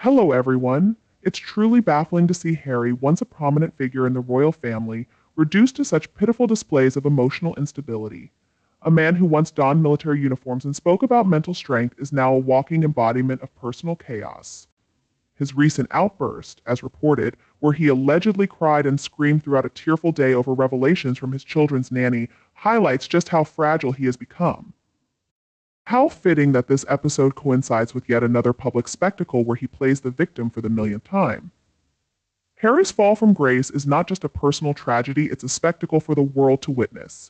Hello, everyone. It's truly baffling to see Harry, once a prominent figure in the royal family, reduced to such pitiful displays of emotional instability. A man who once donned military uniforms and spoke about mental strength is now a walking embodiment of personal chaos. His recent outburst, as reported, where he allegedly cried and screamed throughout a tearful day over revelations from his children's nanny, highlights just how fragile he has become. How fitting that this episode coincides with yet another public spectacle where he plays the victim for the millionth time. Harry's fall from grace is not just a personal tragedy, it's a spectacle for the world to witness.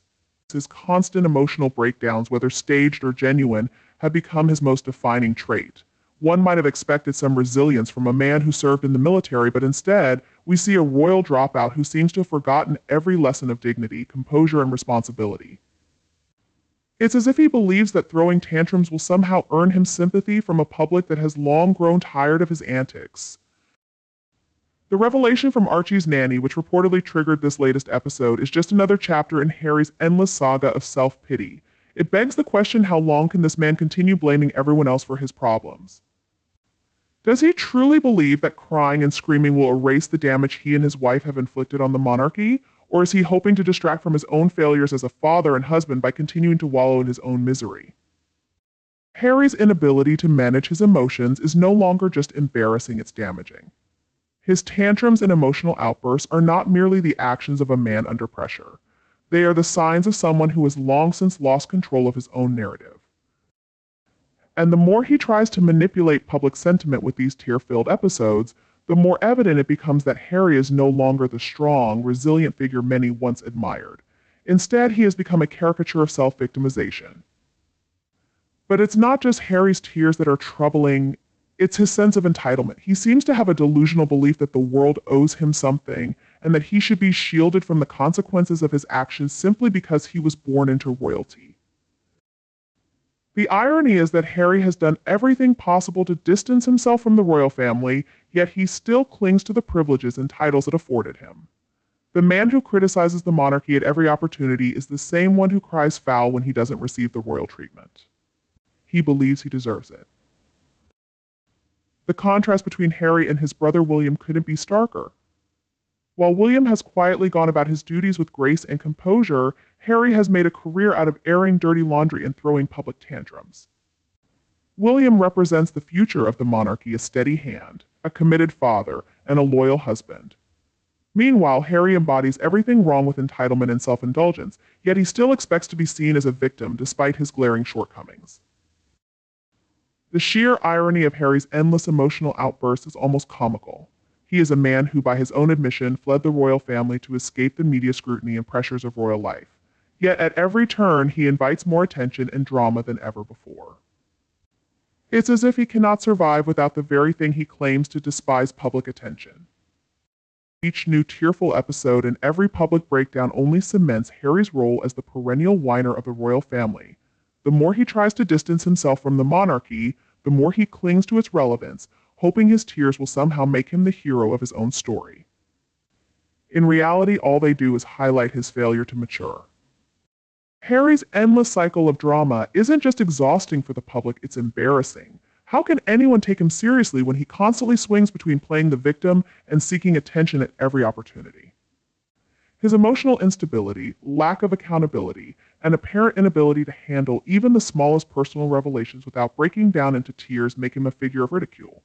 His constant emotional breakdowns, whether staged or genuine, have become his most defining trait. One might have expected some resilience from a man who served in the military, but instead, we see a royal dropout who seems to have forgotten every lesson of dignity, composure, and responsibility. It's as if he believes that throwing tantrums will somehow earn him sympathy from a public that has long grown tired of his antics. The revelation from Archie's nanny, which reportedly triggered this latest episode, is just another chapter in Harry's endless saga of self-pity. It begs the question, how long can this man continue blaming everyone else for his problems? Does he truly believe that crying and screaming will erase the damage he and his wife have inflicted on the monarchy? Or is he hoping to distract from his own failures as a father and husband by continuing to wallow in his own misery? Harry's inability to manage his emotions is no longer just embarrassing, it's damaging. His tantrums and emotional outbursts are not merely the actions of a man under pressure. They are the signs of someone who has long since lost control of his own narrative. And the more he tries to manipulate public sentiment with these tear-filled episodes, the more evident it becomes that Harry is no longer the strong, resilient figure many once admired. Instead, he has become a caricature of self-victimization. But it's not just Harry's tears that are troubling, it's his sense of entitlement. He seems to have a delusional belief that the world owes him something, and that he should be shielded from the consequences of his actions simply because he was born into royalty. The irony is that Harry has done everything possible to distance himself from the royal family, yet he still clings to the privileges and titles it afforded him. The man who criticizes the monarchy at every opportunity is the same one who cries foul when he doesn't receive the royal treatment. He believes he deserves it. The contrast between Harry and his brother William couldn't be starker. While William has quietly gone about his duties with grace and composure, Harry has made a career out of airing dirty laundry and throwing public tantrums. William represents the future of the monarchy, a steady hand, a committed father, and a loyal husband. Meanwhile, Harry embodies everything wrong with entitlement and self-indulgence, yet he still expects to be seen as a victim despite his glaring shortcomings. The sheer irony of Harry's endless emotional outbursts is almost comical. He is a man who, by his own admission, fled the royal family to escape the media scrutiny and pressures of royal life. Yet at every turn, he invites more attention and drama than ever before. It's as if he cannot survive without the very thing he claims to despise: public attention. Each new tearful episode and every public breakdown only cements Harry's role as the perennial whiner of the royal family. The more he tries to distance himself from the monarchy, the more he clings to its relevance, hoping his tears will somehow make him the hero of his own story. In reality, all they do is highlight his failure to mature. Harry's endless cycle of drama isn't just exhausting for the public, it's embarrassing. How can anyone take him seriously when he constantly swings between playing the victim and seeking attention at every opportunity? His emotional instability, lack of accountability, and apparent inability to handle even the smallest personal revelations without breaking down into tears make him a figure of ridicule.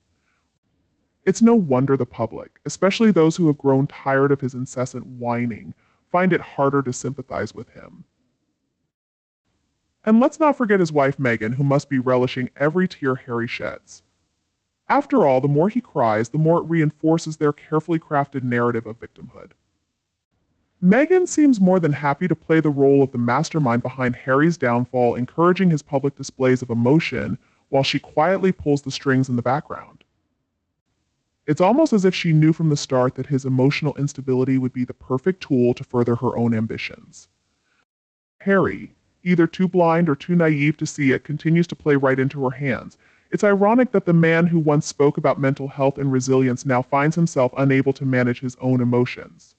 It's no wonder the public, especially those who have grown tired of his incessant whining, find it harder to sympathize with him. And let's not forget his wife Meghan, who must be relishing every tear Harry sheds. After all, the more he cries, the more it reinforces their carefully crafted narrative of victimhood. Meghan seems more than happy to play the role of the mastermind behind Harry's downfall, encouraging his public displays of emotion, while she quietly pulls the strings in the background. It's almost as if she knew from the start that his emotional instability would be the perfect tool to further her own ambitions. Harry, either too blind or too naive to see it, continues to play right into her hands. It's ironic that the man who once spoke about mental health and resilience now finds himself unable to manage his own emotions.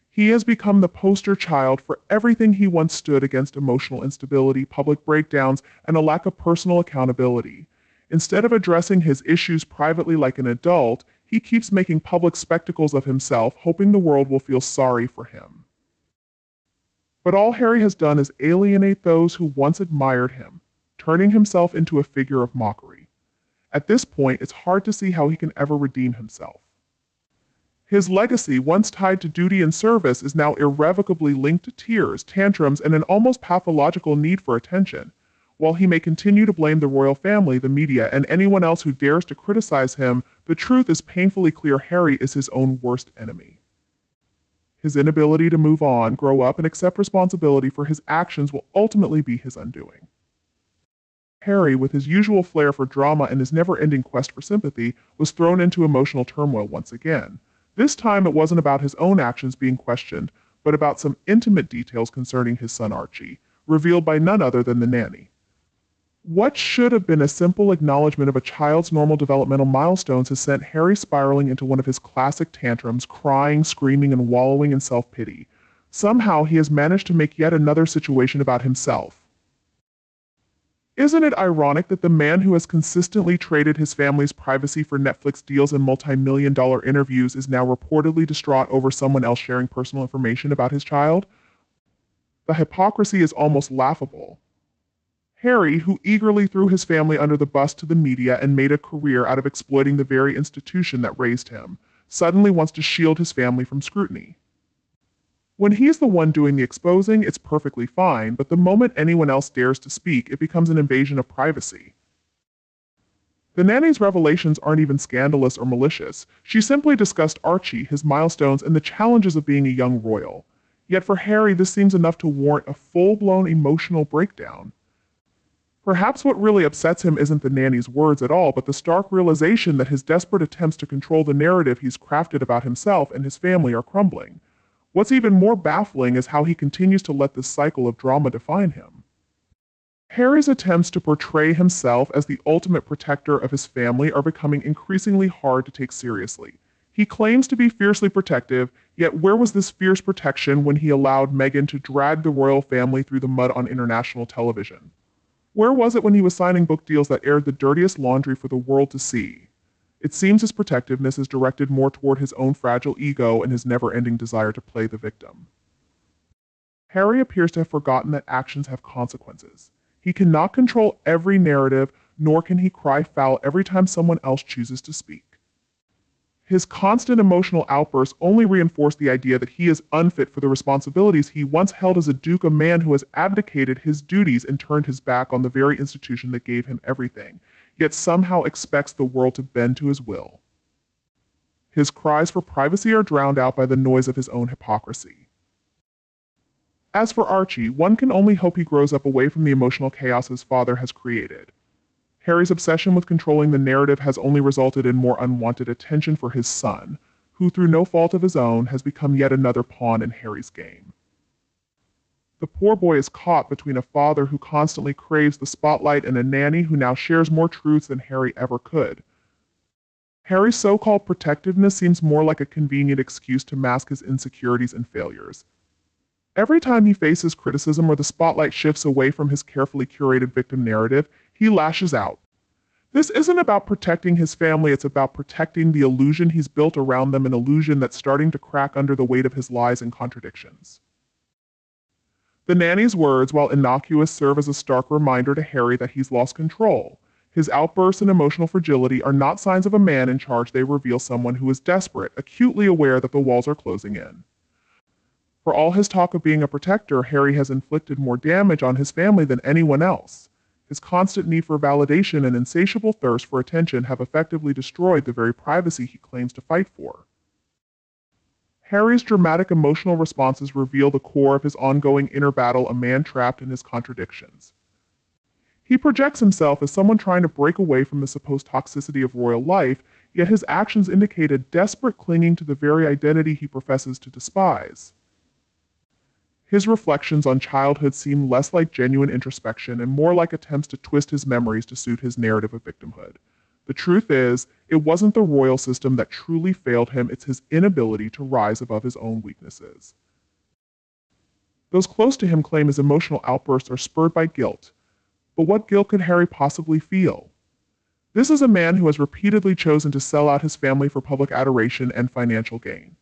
He has become the poster child for everything he once stood against: emotional instability, public breakdowns, and a lack of personal accountability. Instead of addressing his issues privately like an adult, he keeps making public spectacles of himself, hoping the world will feel sorry for him. But all Harry has done is alienate those who once admired him, turning himself into a figure of mockery. At this point, it's hard to see how he can ever redeem himself. His legacy, once tied to duty and service, is now irrevocably linked to tears, tantrums, and an almost pathological need for attention. While he may continue to blame the royal family, the media, and anyone else who dares to criticize him, the truth is painfully clear: Harry is his own worst enemy. His inability to move on, grow up, and accept responsibility for his actions will ultimately be his undoing. Harry, with his usual flair for drama and his never-ending quest for sympathy, was thrown into emotional turmoil once again. This time it wasn't about his own actions being questioned, but about some intimate details concerning his son Archie, revealed by none other than the nanny. What should have been a simple acknowledgement of a child's normal developmental milestones has sent Harry spiraling into one of his classic tantrums, crying, screaming, and wallowing in self-pity. Somehow he has managed to make yet another situation about himself. Isn't it ironic that the man who has consistently traded his family's privacy for Netflix deals and multi-million-dollar interviews is now reportedly distraught over someone else sharing personal information about his child? The hypocrisy is almost laughable. Harry, who eagerly threw his family under the bus to the media and made a career out of exploiting the very institution that raised him, suddenly wants to shield his family from scrutiny. When he's the one doing the exposing, it's perfectly fine, but the moment anyone else dares to speak, it becomes an invasion of privacy. The nanny's revelations aren't even scandalous or malicious. She simply discussed Archie, his milestones, and the challenges of being a young royal. Yet for Harry, this seems enough to warrant a full-blown emotional breakdown. Perhaps what really upsets him isn't the nanny's words at all, but the stark realization that his desperate attempts to control the narrative he's crafted about himself and his family are crumbling. What's even more baffling is how he continues to let this cycle of drama define him. Harry's attempts to portray himself as the ultimate protector of his family are becoming increasingly hard to take seriously. He claims to be fiercely protective, yet where was this fierce protection when he allowed Meghan to drag the royal family through the mud on international television? Where was it when he was signing book deals that aired the dirtiest laundry for the world to see? It seems his protectiveness is directed more toward his own fragile ego and his never-ending desire to play the victim. Harry appears to have forgotten that actions have consequences. He cannot control every narrative, nor can he cry foul every time someone else chooses to speak. His constant emotional outbursts only reinforce the idea that he is unfit for the responsibilities he once held as a duke, a man who has abdicated his duties and turned his back on the very institution that gave him everything, yet somehow expects the world to bend to his will. His cries for privacy are drowned out by the noise of his own hypocrisy. As for Archie, one can only hope he grows up away from the emotional chaos his father has created. Harry's obsession with controlling the narrative has only resulted in more unwanted attention for his son, who through no fault of his own has become yet another pawn in Harry's game. The poor boy is caught between a father who constantly craves the spotlight and a nanny who now shares more truths than Harry ever could. Harry's so-called protectiveness seems more like a convenient excuse to mask his insecurities and failures. Every time he faces criticism or the spotlight shifts away from his carefully curated victim narrative, he lashes out. This isn't about protecting his family, it's about protecting the illusion he's built around them, an illusion that's starting to crack under the weight of his lies and contradictions. The nanny's words, while innocuous, serve as a stark reminder to Harry that he's lost control. His outbursts and emotional fragility are not signs of a man in charge, they reveal someone who is desperate, acutely aware that the walls are closing in. For all his talk of being a protector, Harry has inflicted more damage on his family than anyone else. His constant need for validation and insatiable thirst for attention have effectively destroyed the very privacy he claims to fight for. Harry's dramatic emotional responses reveal the core of his ongoing inner battle, a man trapped in his contradictions. He projects himself as someone trying to break away from the supposed toxicity of royal life, yet his actions indicate a desperate clinging to the very identity he professes to despise. His reflections on childhood seem less like genuine introspection and more like attempts to twist his memories to suit his narrative of victimhood. The truth is, it wasn't the royal system that truly failed him, it's his inability to rise above his own weaknesses. Those close to him claim his emotional outbursts are spurred by guilt. But what guilt could Harry possibly feel? This is a man who has repeatedly chosen to sell out his family for public adoration and financial gain.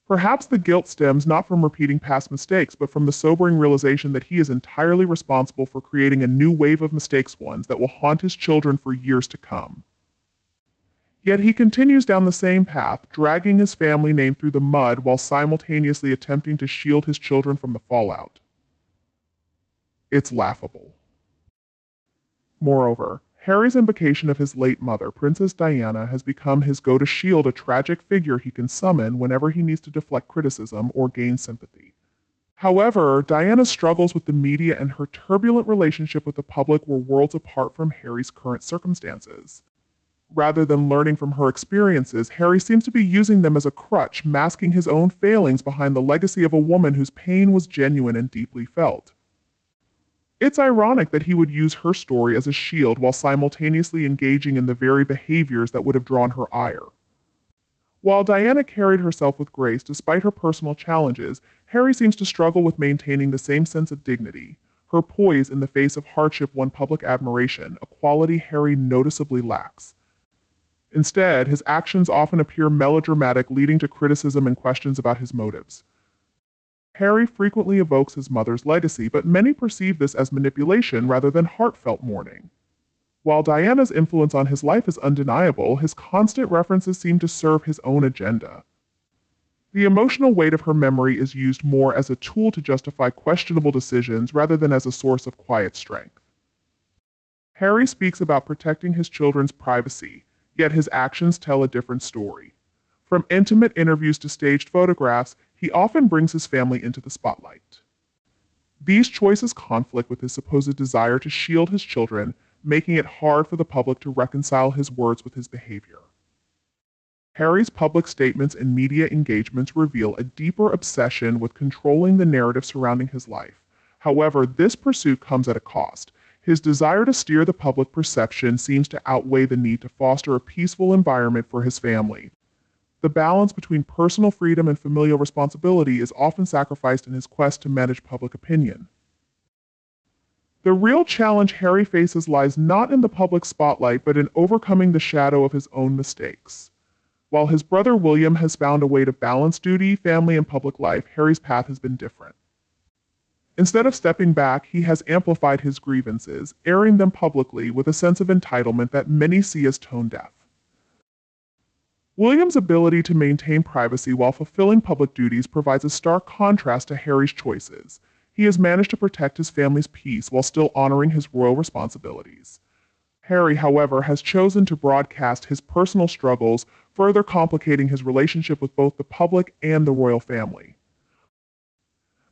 Perhaps the guilt stems not from repeating past mistakes, but from the sobering realization that he is entirely responsible for creating a new wave of mistakes, ones that will haunt his children for years to come. Yet he continues down the same path, dragging his family name through the mud while simultaneously attempting to shield his children from the fallout. It's laughable. Moreover, Harry's invocation of his late mother, Princess Diana, has become his go-to shield, a tragic figure he can summon whenever he needs to deflect criticism or gain sympathy. However, Diana's struggles with the media and her turbulent relationship with the public were worlds apart from Harry's current circumstances. Rather than learning from her experiences, Harry seems to be using them as a crutch, masking his own failings behind the legacy of a woman whose pain was genuine and deeply felt. It's ironic that he would use her story as a shield while simultaneously engaging in the very behaviors that would have drawn her ire. While Diana carried herself with grace despite her personal challenges, Harry seems to struggle with maintaining the same sense of dignity. Her poise in the face of hardship won public admiration, a quality Harry noticeably lacks. Instead, his actions often appear melodramatic, leading to criticism and questions about his motives. Harry frequently evokes his mother's legacy, but many perceive this as manipulation rather than heartfelt mourning. While Diana's influence on his life is undeniable, his constant references seem to serve his own agenda. The emotional weight of her memory is used more as a tool to justify questionable decisions rather than as a source of quiet strength. Harry speaks about protecting his children's privacy, yet his actions tell a different story. From intimate interviews to staged photographs, he often brings his family into the spotlight. These choices conflict with his supposed desire to shield his children, making it hard for the public to reconcile his words with his behavior. Harry's public statements and media engagements reveal a deeper obsession with controlling the narrative surrounding his life. However, this pursuit comes at a cost. His desire to steer the public perception seems to outweigh the need to foster a peaceful environment for his family. The balance between personal freedom and familial responsibility is often sacrificed in his quest to manage public opinion. The real challenge Harry faces lies not in the public spotlight, but in overcoming the shadow of his own mistakes. While his brother William has found a way to balance duty, family, and public life, Harry's path has been different. Instead of stepping back, he has amplified his grievances, airing them publicly with a sense of entitlement that many see as tone-deaf. William's ability to maintain privacy while fulfilling public duties provides a stark contrast to Harry's choices. He has managed to protect his family's peace while still honoring his royal responsibilities. Harry, however, has chosen to broadcast his personal struggles, further complicating his relationship with both the public and the royal family.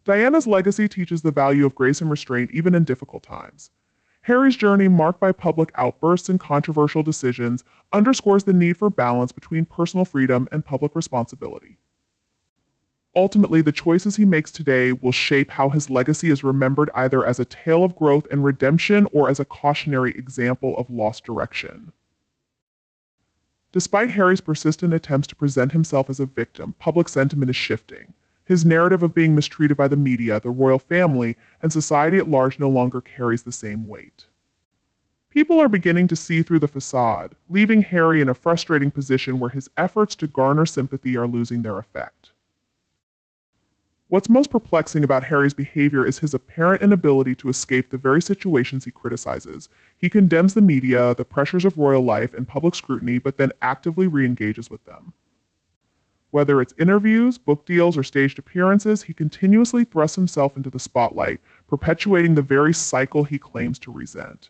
Diana's legacy teaches the value of grace and restraint even in difficult times. Harry's journey, marked by public outbursts and controversial decisions, underscores the need for balance between personal freedom and public responsibility. Ultimately, the choices he makes today will shape how his legacy is remembered, either as a tale of growth and redemption or as a cautionary example of lost direction. Despite Harry's persistent attempts to present himself as a victim, public sentiment is shifting. His narrative of being mistreated by the media, the royal family, and society at large no longer carries the same weight. People are beginning to see through the facade, leaving Harry in a frustrating position where his efforts to garner sympathy are losing their effect. What's most perplexing about Harry's behavior is his apparent inability to escape the very situations he criticizes. He condemns the media, the pressures of royal life, and public scrutiny, but then actively re-engages with them. Whether it's interviews, book deals, or staged appearances, he continuously thrusts himself into the spotlight, perpetuating the very cycle he claims to resent.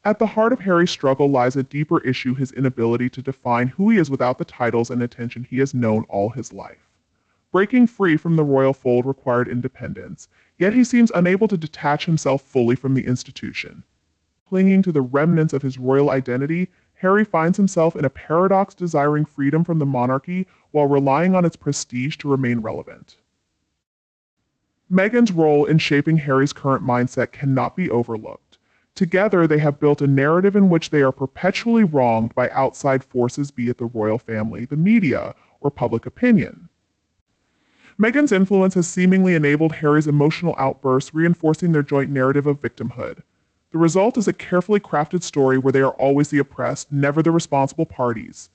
At the heart of Harry's struggle lies a deeper issue: his inability to define who he is without the titles and attention he has known all his life. Breaking free from the royal fold required independence, yet he seems unable to detach himself fully from the institution. Clinging to the remnants of his royal identity, Harry finds himself in a paradox, desiring freedom from the monarchy while relying on its prestige to remain relevant. Meghan's role in shaping Harry's current mindset cannot be overlooked. Together, they have built a narrative in which they are perpetually wronged by outside forces, be it the royal family, the media, or public opinion. Meghan's influence has seemingly enabled Harry's emotional outbursts, reinforcing their joint narrative of victimhood. The result is a carefully crafted story where they are always the oppressed, never the responsible parties.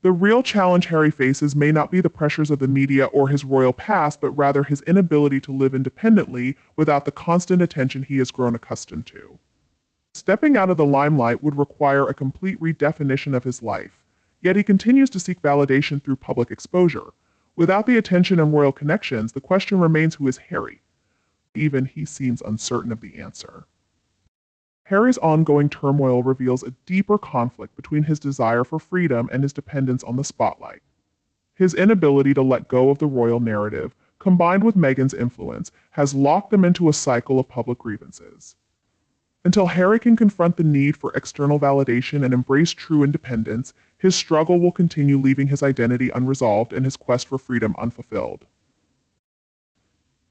The real challenge Harry faces may not be the pressures of the media or his royal past, but rather his inability to live independently without the constant attention he has grown accustomed to. Stepping out of the limelight would require a complete redefinition of his life, yet he continues to seek validation through public exposure. Without the attention and royal connections, the question remains, who is Harry? Even he seems uncertain of the answer. Harry's ongoing turmoil reveals a deeper conflict between his desire for freedom and his dependence on the spotlight. His inability to let go of the royal narrative, combined with Meghan's influence, has locked them into a cycle of public grievances. Until Harry can confront the need for external validation and embrace true independence, his struggle will continue, leaving his identity unresolved and his quest for freedom unfulfilled.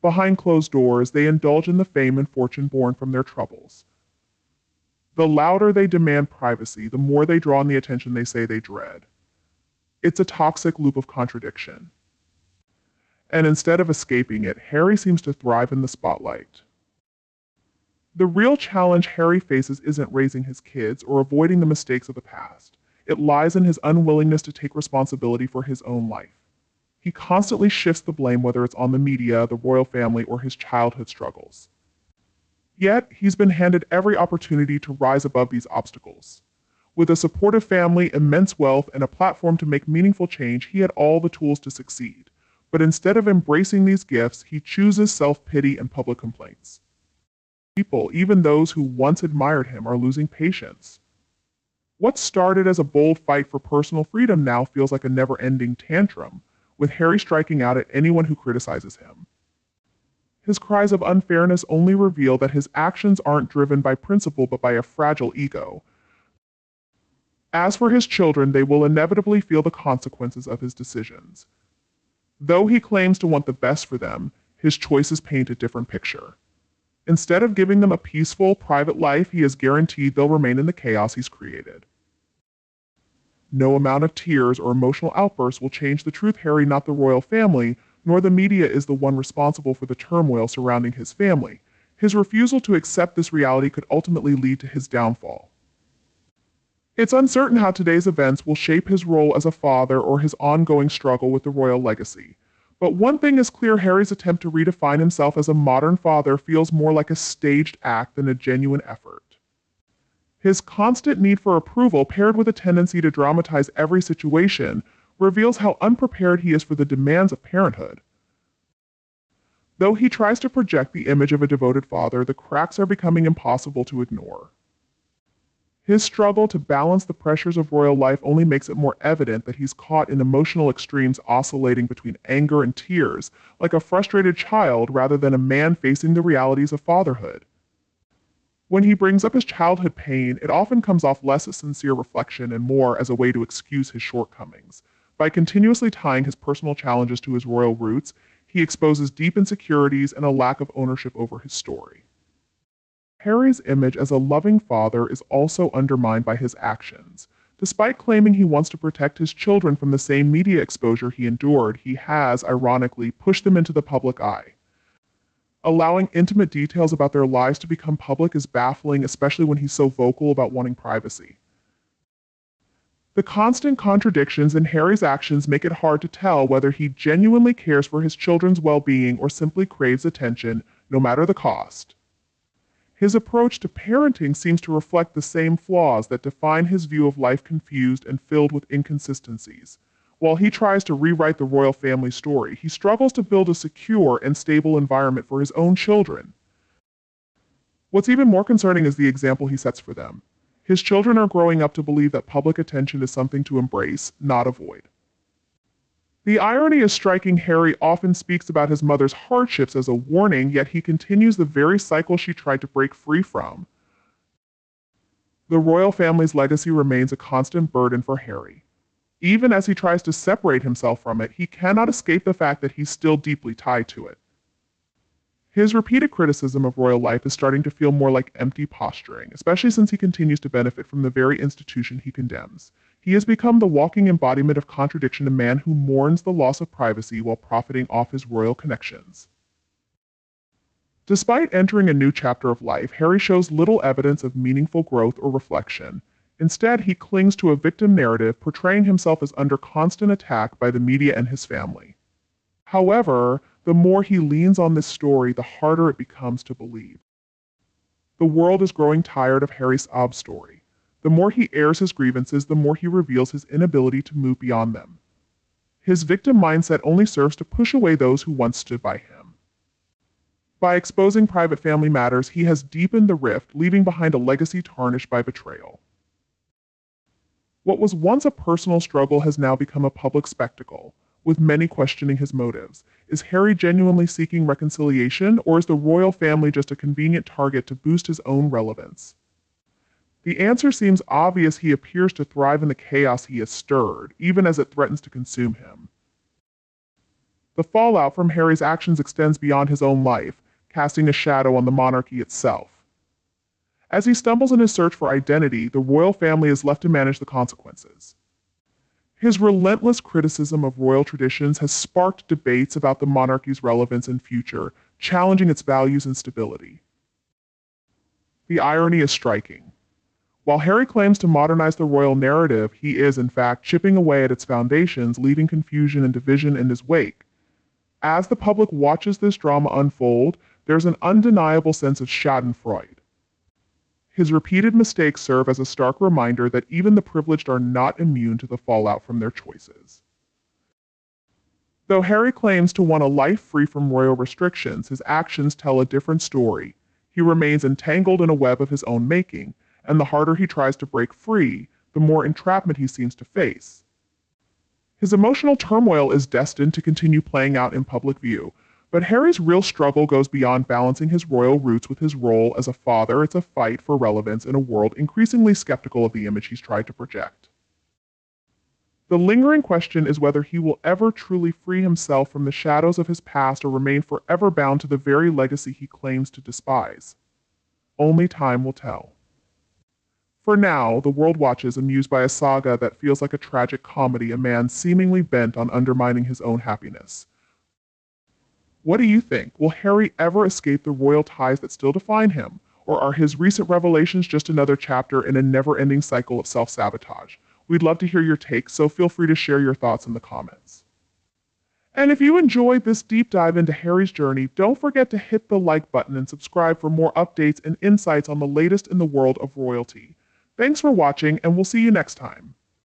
Behind closed doors, they indulge in the fame and fortune born from their troubles. The louder they demand privacy, the more they draw on the attention they say they dread. It's a toxic loop of contradiction. And instead of escaping it, Harry seems to thrive in the spotlight. The real challenge Harry faces isn't raising his kids or avoiding the mistakes of the past. It lies in his unwillingness to take responsibility for his own life. He constantly shifts the blame, whether it's on the media, the royal family, or his childhood struggles. Yet, he's been handed every opportunity to rise above these obstacles. With a supportive family, immense wealth, and a platform to make meaningful change, he had all the tools to succeed. But instead of embracing these gifts, he chooses self-pity and public complaints. People, even those who once admired him, are losing patience. What started as a bold fight for personal freedom now feels like a never-ending tantrum, with Harry striking out at anyone who criticizes him. His cries of unfairness only reveal that his actions aren't driven by principle but by a fragile ego. As for his children, they will inevitably feel the consequences of his decisions. Though he claims to want the best for them, his choices paint a different picture. Instead of giving them a peaceful, private life, he is guaranteed they'll remain in the chaos he's created. No amount of tears or emotional outbursts will change the truth. Harry, not the royal family, nor the media, is the one responsible for the turmoil surrounding his family. His refusal to accept this reality could ultimately lead to his downfall. It's uncertain how today's events will shape his role as a father or his ongoing struggle with the royal legacy. But one thing is clear: Harry's attempt to redefine himself as a modern father feels more like a staged act than a genuine effort. His constant need for approval, paired with a tendency to dramatize every situation, reveals how unprepared he is for the demands of parenthood. Though he tries to project the image of a devoted father, the cracks are becoming impossible to ignore. His struggle to balance the pressures of royal life only makes it more evident that he's caught in emotional extremes, oscillating between anger and tears, like a frustrated child rather than a man facing the realities of fatherhood. When he brings up his childhood pain, it often comes off less as sincere reflection and more as a way to excuse his shortcomings. By continuously tying his personal challenges to his royal roots, he exposes deep insecurities and a lack of ownership over his story. Harry's image as a loving father is also undermined by his actions. Despite claiming he wants to protect his children from the same media exposure he endured, he has, ironically, pushed them into the public eye. Allowing intimate details about their lives to become public is baffling, especially when he's so vocal about wanting privacy. The constant contradictions in Harry's actions make it hard to tell whether he genuinely cares for his children's well-being or simply craves attention, no matter the cost. His approach to parenting seems to reflect the same flaws that define his view of life: confused and filled with inconsistencies. While he tries to rewrite the royal family story, he struggles to build a secure and stable environment for his own children. What's even more concerning is the example he sets for them. His children are growing up to believe that public attention is something to embrace, not avoid. The irony is striking. Harry often speaks about his mother's hardships as a warning, yet he continues the very cycle she tried to break free from. The royal family's legacy remains a constant burden for Harry. Even as he tries to separate himself from it, he cannot escape the fact that he's still deeply tied to it. His repeated criticism of royal life is starting to feel more like empty posturing, especially since he continues to benefit from the very institution he condemns. He has become the walking embodiment of contradiction, a man who mourns the loss of privacy while profiting off his royal connections. Despite entering a new chapter of life, Harry shows little evidence of meaningful growth or reflection. Instead, he clings to a victim narrative, portraying himself as under constant attack by the media and his family. However, the more he leans on this story, the harder it becomes to believe. The world is growing tired of Harry's sob story. The more he airs his grievances, the more he reveals his inability to move beyond them. His victim mindset only serves to push away those who once stood by him. By exposing private family matters, he has deepened the rift, leaving behind a legacy tarnished by betrayal. What was once a personal struggle has now become a public spectacle, with many questioning his motives. Is Harry genuinely seeking reconciliation, or is the royal family just a convenient target to boost his own relevance? The answer seems obvious. He appears to thrive in the chaos he has stirred, even as it threatens to consume him. The fallout from Harry's actions extends beyond his own life, casting a shadow on the monarchy itself. As he stumbles in his search for identity, the royal family is left to manage the consequences. His relentless criticism of royal traditions has sparked debates about the monarchy's relevance and future, challenging its values and stability. The irony is striking. While Harry claims to modernize the royal narrative, he is, in fact, chipping away at its foundations, leaving confusion and division in his wake. As the public watches this drama unfold, there's an undeniable sense of schadenfreude. His repeated mistakes serve as a stark reminder that even the privileged are not immune to the fallout from their choices. Though Harry claims to want a life free from royal restrictions, his actions tell a different story. He remains entangled in a web of his own making, and the harder he tries to break free, the more entrapment he seems to face. His emotional turmoil is destined to continue playing out in public view, but Harry's real struggle goes beyond balancing his royal roots with his role as a father. It's a fight for relevance in a world increasingly skeptical of the image he's tried to project. The lingering question is whether he will ever truly free himself from the shadows of his past or remain forever bound to the very legacy he claims to despise. Only time will tell. For now, the world watches, amused by a saga that feels like a tragic comedy, a man seemingly bent on undermining his own happiness. What do you think? Will Harry ever escape the royal ties that still define him? Or are his recent revelations just another chapter in a never-ending cycle of self-sabotage? We'd love to hear your takes, so feel free to share your thoughts in the comments. And if you enjoyed this deep dive into Harry's journey, don't forget to hit the like button and subscribe for more updates and insights on the latest in the world of royalty. Thanks for watching, and we'll see you next time.